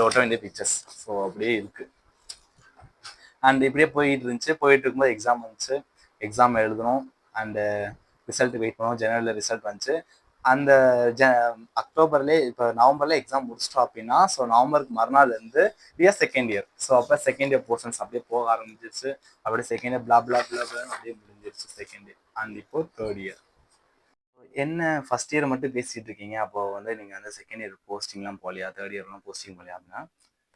ஒட்ட வேண்டிய pictures. So அப்படியே இருக்கு. அண்ட் இப்படியே போயிட்டு இருக்கும்போது எக்ஸாம் வந்துச்சு. எக்ஸாம் எழுதணும் அண்டு ரிசல்ட் வெயிட் பண்ணுவோம். ஜனவரியில் ரிசல்ட் வந்துச்சு. அந்த அக்டோபர்லேயே இப்போ நவம்பர்ல எக்ஸாம் முடிச்சிட்டோம் அப்படின்னா, ஸோ நவம்பருக்கு மறுநாள் இருந்து செகண்ட் இயர். ஸோ அப்போ செகண்ட் இயர் போர்ஷன்ஸ் அப்படியே போக ஆரம்பிச்சிருச்சு. அப்படியே செகண்ட் இயர் பிளா பிளா பிளா பிளான்னு அப்படியே முடிஞ்சிருச்சு செகண்ட் இயர். அண்ட் இப்போ தேர்ட் இயர். என்ன ஃபர்ஸ்ட் இயர் மட்டும் பேசிட்டு இருக்கீங்க, அப்போ வந்து நீங்க வந்து செகண்ட் இயர் போஸ்டிங்லாம் போகலையா, தேர்ட் இயர்லாம் போஸ்டிங் போகலையா அப்படின்னா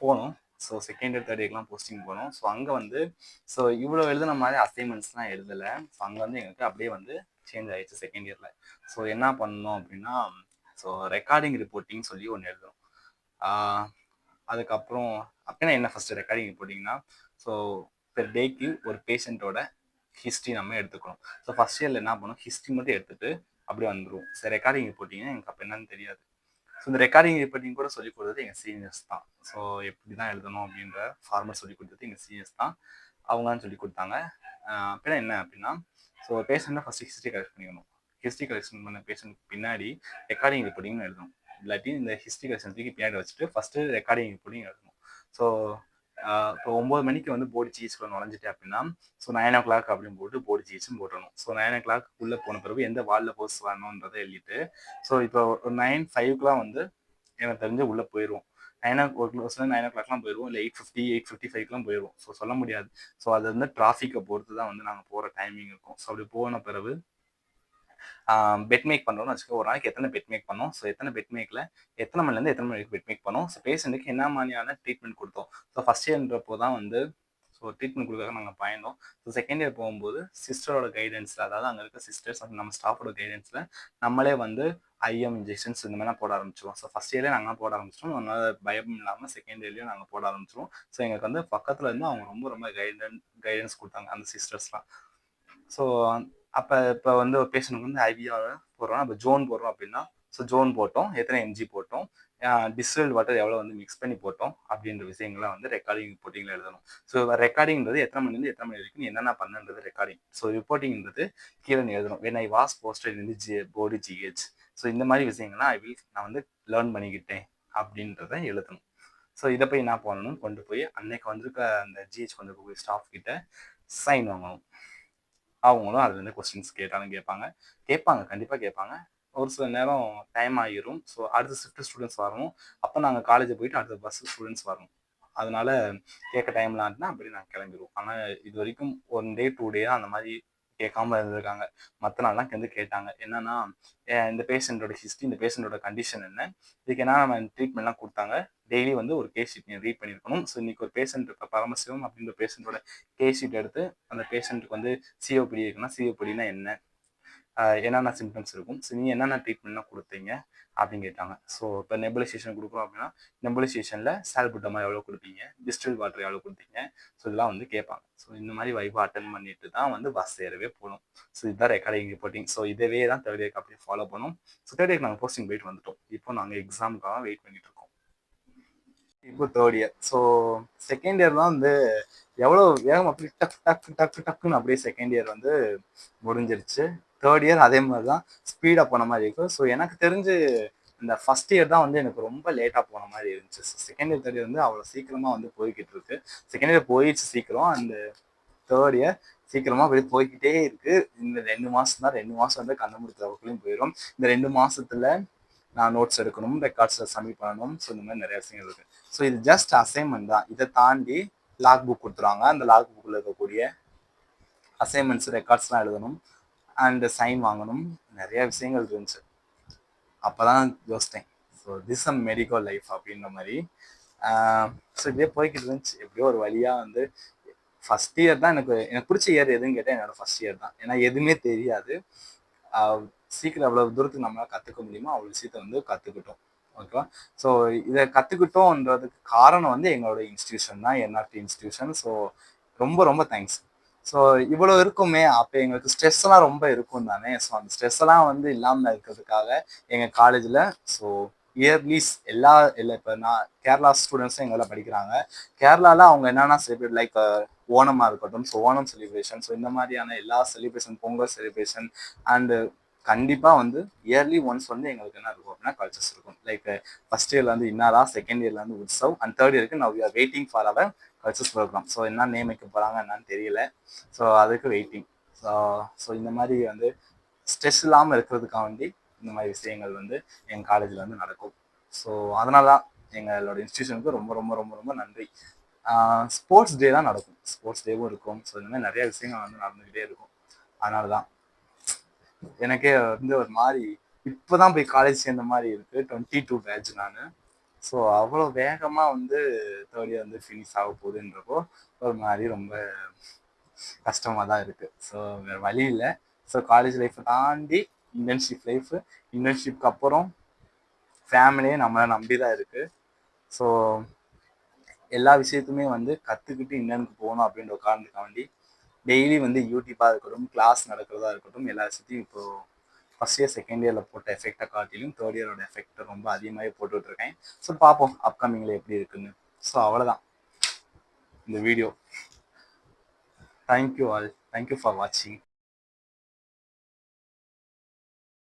போகணும். ஸோ செகண்ட் இயர் தேர்ட் இயர்லாம் போஸ்டிங் போகணும். ஸோ அங்கே வந்து ஸோ இவ்வளோ எழுதுன மாதிரி அசைன்மெண்ட்ஸ்லாம் எழுதலை. ஸோ அங்கே வந்து எங்களுக்கு அப்படியே வந்து சேஞ்ச் ஆயிடுச்சு செகண்ட் இயரில். ஸோ என்ன பண்ணணும் அப்படின்னா, ஸோ ரெக்கார்டிங் ரிப்போர்ட்டிங் சொல்லி ஒன்று எழுதணும். அதுக்கப்புறம் அப்படின்னா என்ன, ஃபர்ஸ்ட் ரெக்கார்டிங் ரிப்போர்ட்டிங்னா ஸோ பெர் டேக்கு ஒரு பேஷண்ட்டோட ஹிஸ்ட்ரி நம்ம எடுத்துக்கணும். ஸோ ஃபர்ஸ்ட் இயரில் என்ன பண்ணணும், ஹிஸ்ட்ரி மட்டும் எடுத்துட்டு அப்படியே வந்துடும். ஸோ ரெக்கார்டிங் ரிப்போர்ட்டிங் எனக்கு அப்போ என்னன்னு தெரியாது. ஸோ இந்த ரெக்கார்டிங் ரிப்போர்ட்டிங் கூட சொல்லிக் கொடுத்தது எங்கள் சீனியர்ஸ் தான். ஸோ எப்படி தான் எழுதணும் அப்படின்ற ஃபார்மட் சொல்லிக் கொடுத்தது எங்கள் சீனியர்ஸ் தான். அவங்க தான் சொல்லிக் கொடுத்தாங்க. அப்படின்னா என்ன அப்படின்னா, ஸோ பேஷண்ட்டை ஃபர்ஸ்ட் ஹிஸ்ட்ரி கலெக்ட் பண்ணிக்கணும். ஹிஸ்ட்ரி கலெக்ஷன் பண்ண பேஷண்ட் பின்னாடி ரெக்கார்டிங் ரிப்போர்ட்டிங்னு எழுதணும். இல்லாட்டி இந்த ஹிஸ்ட்ரி கலெக்ஷன் தூக்கி பின்னாடி வச்சுட்டு ஃபர்ஸ்ட்டு ரெக்கார்டிங் ரிப்போர்ட்டிங் எழுதணும். ஸோ இப்போ 9 மணிக்கு வந்து போர்டு ஜிஹெச்ல நுழைஞ்சிட்டேன் அப்படின்னா, ஸோ 9 o'clock அப்படின்னு போட்டு போர்டு ஜிஹெச்னு போட்டுடணும். ஸோ 9 o'clock உள்ள போன பிறகு எந்த வார்டில் போஸ்ட் வரணுன்றதை எழுதிட்டு, ஸோ இப்போ ஒரு 9:05 வந்து எனக்கு தெரிஞ்சு உள்ளே போயிடுவோம். 9 o'clockலாம் போயிடுவோம், இல்லை 8:50 8:55 போயிடுவோம். ஸோ சொல்ல முடியாது. ஸோ அது வந்து டிராஃபிக்கை பொறுத்து தான் வந்து நாங்கள் போகிற டைமிங் இருக்கும். ஸோ அப்படி போன பிறகு பெட் மேக் பண்ணுறோம்னு வச்சுக்கோ. ஒரு நாளைக்கு எத்தனை பெட் மேக் பண்ணோம், ஸோ எத்தனை பெட் மேக்கில் எத்தனை மணிலேருந்து எத்தனை மணி வரைக்கும் பெட் மேக் பண்ணோம், ஸோ பேஷண்ட்டுக்கு என்ன மாதிரியான ட்ரீட்மெண்ட் கொடுத்தோம். ஸோ ஃபர்ஸ்ட் இயர்ன்றப்போ தான் வந்து ஸோ ட்ரீட்மெண்ட் கொடுக்க நாங்கள் பயந்தோம். ஸோ செகண்ட் இயர் போகும்போது சிஸ்டரோட கைடன்ஸில், அதாவது அங்கே இருக்க சிஸ்டர்ஸ் நம்ம ஸ்டாஃபோட கைடன்ஸில் நம்மளே வந்து ஐஎம் இன்ஜெக்ஷன்ஸ் இந்த மாதிரிலாம் போட ஆரம்பிச்சிடுவோம். ஸோ ஃபர்ஸ்ட் இயர்லேயே நாங்கள் போட ஆரம்பிச்சிட்டோம். அதனால பயம் இல்லாமல் செகண்ட் இயர்லேயும் நாங்கள் போட ஆரம்பிச்சிடுவோம். ஸோ எங்களுக்கு வந்து பக்கத்தில் இருந்து அவங்க ரொம்ப கைடன்ஸ் கொடுத்தாங்க அந்த சிஸ்டர்ஸ்லாம். ஸோ அப்போ இப்போ வந்து ஒரு பேஷண்ட்டுக்கு வந்து ஐவியாக போடுறோம், அப்போ ஜோன் போடுறோம் அப்படின்னா, ஸோ ஜோன் போட்டோம், எத்தனை எம்ஜி போட்டோம், டிஸ்டில்டு வாட்டர் எவ்வளோ வந்து மிக்ஸ் பண்ணி போட்டோம் அப்படின்ற விஷயங்கள்லாம் வந்து ரெக்கார்டிங் ரிப்போர்ட்டிங்கில் எழுதணும். ஸோ ரெக்கார்டிங்கிறது எத்தனை மணிலேருந்து எத்தனை மணி வரைக்கும் என்னென்ன பண்ணுன்றது ரெக்கார்டிங். ஸோ ரிப்போர்ட்டிங்கிறது கீழே எழுதணும். When I was posted in board GH. So இந்த மாதிரி விஷயங்கள்லாம் நான் வந்து லேர்ன் பண்ணிக்கிட்டேன் அப்படின்றத எழுதணும். ஸோ இதை போய் என்ன பண்ணணும், கொண்டு போய் அன்னைக்கு வந்திருக்க அந்த ஜிஹெச் வந்து ஸ்டாஃப் கிட்ட சைன் வாங்கணும். அவங்களும் அதுலேருந்து கொஸ்டின்ஸ் கேட்பாங்க, கண்டிப்பாக கேட்பாங்க. ஒரு சில நேரம் டைம் ஆகிரும். ஸோ அடுத்த ஷிஃப்ட் ஸ்டூடெண்ட்ஸ் வரணும். அப்போ நாங்கள் காலேஜ் போயிட்டு அடுத்த பஸ் ஸ்டூடெண்ட்ஸ் வரணும். அதனால கேட்க டைம்லாம் இருந்துன்னா அப்படி நாங்கள் கிளம்பிடுவோம். ஆனால் இது வரைக்கும் 1 day 2 day அந்த மாதிரி கேட்காம இருந்திருக்காங்க. மற்ற நாள்லாம் வந்து கேட்டாங்க. என்னன்னா, இந்த பேஷண்ட்டோட ஹிஸ்ட்ரி, இந்த பேஷண்ட்டோட கண்டிஷன் என்ன, இதுக்கு என்ன நம்ம ட்ரீட்மெண்ட்லாம் கொடுத்தாங்க, டெய்லி வந்து ஒரு கேஸ் ஷீட் ரீட் பண்ணியிருக்கணும். ஸோ இன்னைக்கு ஒரு பேஷண்ட் இப்போ பரமசிவம் அப்படின்ற பேஷண்ட்டோட கேஸ் ஷீட் எடுத்து அந்த பேஷண்ட்டுக்கு வந்து சிஓபிடி இருக்குன்னா சிஓபிடினா என்ன, என்னென்ன சிம்டம்ஸ் இருக்கும், ஸோ நீங்கள் என்னென்ன ட்ரீட்மெண்ட்லாம் கொடுத்தீங்க அப்படின்னு கேட்டாங்க. ஸோ இப்போ நெபுலைசேஷன் கொடுக்குறோம் அப்படின்னா நெபுலைசேஷனில் சால்புட்டமா எவ்வளோ கொடுப்பீங்க, டிஸ்டில் வாட்டர் எவ்வளோ கொடுத்தீங்க, ஸோ இதெல்லாம் வந்து கேட்பாங்க. ஸோ இந்த மாதிரி வைவா அட்டன் பண்ணிட்டு தான் வந்து பஸ் ஏறவே போகணும். ஸோ இதுதான் ரெக்கார்டிங் ரிப்போர்ட்டிங். ஸோ இதவே தான் தேர்ட் இயர்க்கு அப்படியே ஃபாலோ பண்ணோம். ஸோ தேர்ட் இயர்க்கு நாங்கள் போஸ்டிங் போயிட்டு வந்துட்டோம். இப்போ நாங்கள் எக்ஸாமுக்காக வெயிட் பண்ணிட்டு இருக்கோம். இப்போ third year. So second year தான் வந்து எவ்வளோ வேகம் அப்படி டக்குன்னு அப்படியே செகண்ட் இயர் வந்து முடிஞ்சிருச்சு. தேர்ட் இயர் அதே மாதிரி தான் ஸ்பீடாக போன மாதிரி இருக்கும். ஸோ எனக்கு தெரிஞ்சு இந்த ஃபர்ஸ்ட் இயர் தான் வந்து எனக்கு ரொம்ப லேட்டாக போன மாதிரி இருந்துச்சு. So second year third year வந்து அவ்வளோ சீக்கிரமாக வந்து போய்கிட்டு இருக்கு. செகண்ட் இயர் போயிடுச்சு சீக்கிரம். அந்த தேர்ட் இயர் சீக்கிரமாக அப்படியே போய்கிட்டே இருக்கு. இந்த 2 மாதம் தான், 2 மாதம் வந்து கண்ண முடிக்கிறவர்களும் போயிடும். இந்த 2 மாதத்துல நான் நோட்ஸ் எடுக்கணும், ரெக்கார்ட்ஸை சப்மிட் பண்ணணும். ஸோ இந்த மாதிரி நிறைய விஷயங்கள் இருக்கு. ஸோ இது ஜஸ்ட் அசைன்மெண்ட் தான். இதை தாண்டி லாக் புக் கொடுத்துருவாங்க. அந்த லாக் புக்கில் இருக்கக்கூடிய அசைன்மெண்ட்ஸ் ரெக்கார்ட்ஸ்லாம் எழுதணும் அண்ட் சைன் வாங்கணும். நிறைய விஷயங்கள் இருந்துச்சு. அப்போதான் யோசித்தேன், so this a medical life அப்படின்ற மாதிரி. ஸோ இப்படியே போய்கிட்டு இருந்துச்சு. எப்படியோ ஒரு வழியாக வந்து ஃபர்ஸ்ட் இயர் தான் எனக்கு பிடிச்ச இயர் எதுன்னு கேட்டால் என்னோட ஃபர்ஸ்ட் இயர் தான். ஏன்னா எதுவுமே தெரியாது. சீக்கிரம் அவ்வளவு தூரத்துக்கு நம்மளால் கற்றுக்க முடியுமோ அவ்வளோ விஷயத்தை வந்து கற்றுக்கிட்டோம். ஓகேவா? ஸோ இதை கற்றுக்கிட்டோன்றதுக்கு காரணம் வந்து எங்களோட இன்ஸ்டியூஷன் தான், என்ஆர்டி இன்ஸ்டியூஷன். ஸோ ரொம்ப தேங்க்ஸ். ஸோ இவ்வளோ இருக்குமே, அப்போ எங்களுக்கு ஸ்ட்ரெஸ்லாம் ரொம்ப இருக்கும் தானே. ஸோ அந்த ஸ்ட்ரெஸ்ஸெல்லாம் வந்து இல்லாமல் இருக்கிறதுக்காக எங்கள் காலேஜில் ஸோ இயர்லீஸ் எல்லா இப்போ நான் கேரளா ஸ்டூடெண்ட்ஸும் எங்களை படிக்கிறாங்க. கேரளாவில் அவங்க என்னென்னா செலிப்ரேட் லைக் ஓணமாக இருக்கட்டும், ஸோ ஓணம் செலிப்ரேஷன், ஸோ இந்த மாதிரியான எல்லா செலிப்ரேஷன், பொங்கல் செலிப்ரேஷன் அண்டு கண்டிப்பாக வந்து இயர்லி ஒன்ஸ் வந்து எங்களுக்கு என்ன இருக்கும் அப்படின்னா கல்ச்சர்ஸ் இருக்கும். லைக் ஃபர்ஸ்ட் இயர்ல வந்து இன்னாரா, செகண்ட் இயர்ல வந்து உற்சவ், அண்ட் தேர்ட் இயருக்கு now we are waiting for our cultures program. So என்ன நேம் வைக்க போகிறாங்க என்னன்னு தெரியல. ஸோ அதுக்கு வெயிட்டிங். ஸோ ஸோ இந்த மாதிரி வந்து ஸ்ட்ரெஸ் இல்லாமல் இருக்கிறதுக்காக வேண்டி இந்த மாதிரி விஷயங்கள் வந்து எங்கள் காலேஜில் வந்து நடக்கும். ஸோ அதனால தான் எங்களோட இன்ஸ்டியூஷனுக்கு ரொம்ப ரொம்ப ரொம்ப ரொம்ப நன்றி. ஸ்போர்ட்ஸ் டே தான் நடக்கும், ஸ்போர்ட்ஸ் டேவும் இருக்கும். ஸோ இந்த மாதிரி நிறைய விஷயங்கள் வந்து நடந்துக்கிட்டே இருக்கும். அதனால தான் எனக்கே வந்து ஒரு மாதிரி இப்போதான் போய் காலேஜ் சேர்ந்த மாதிரி இருக்கு. 22 பேட்ச் நான். ஸோ அவ்வளோ வேகமாக வந்து தேர்ட் இயர் வந்து ஃபினிஷ் ஆக போகுதுன்றப்போ ஒரு மாதிரி ரொம்ப கஷ்டமாக தான் இருக்குது. ஸோ வேறு வழி இல்லை. ஸோ காலேஜ் லைஃப்பை தாண்டி இன்டர்ன்ஷிப் லைஃபு, இன்டர்ன்ஷிப்க்கு அப்புறம் ஃபேமிலியே நம்மளை நம்பி தான் இருக்குது. ஸோ எல்லா விஷயத்துமே வந்து கற்றுக்கிட்டு இன்டர்னுக்கு போகணும் அப்படின்ற காரணத்துக்காக வேண்டி டெய்லி வந்து யூடியூப்பாக இருக்கட்டும், கிளாஸ் நடக்கிறதா இருக்கட்டும், எல்லா விஷயத்தையும் இப்போது ஃபர்ஸ்ட் இயர் செகண்ட் இயரில் போட்ட எஃபெக்டை காட்டிலும் தேர்ட் இயரோட எஃபெக்டை ரொம்ப அதிகமாகவே போட்டுட்ருக்கேன். ஸோ பார்ப்போம் அப்கமிங்கில் எப்படி இருக்குன்னு. ஸோ அவ்வளோதான் இந்த video. Thank you all. Thank you for வாட்சிங்.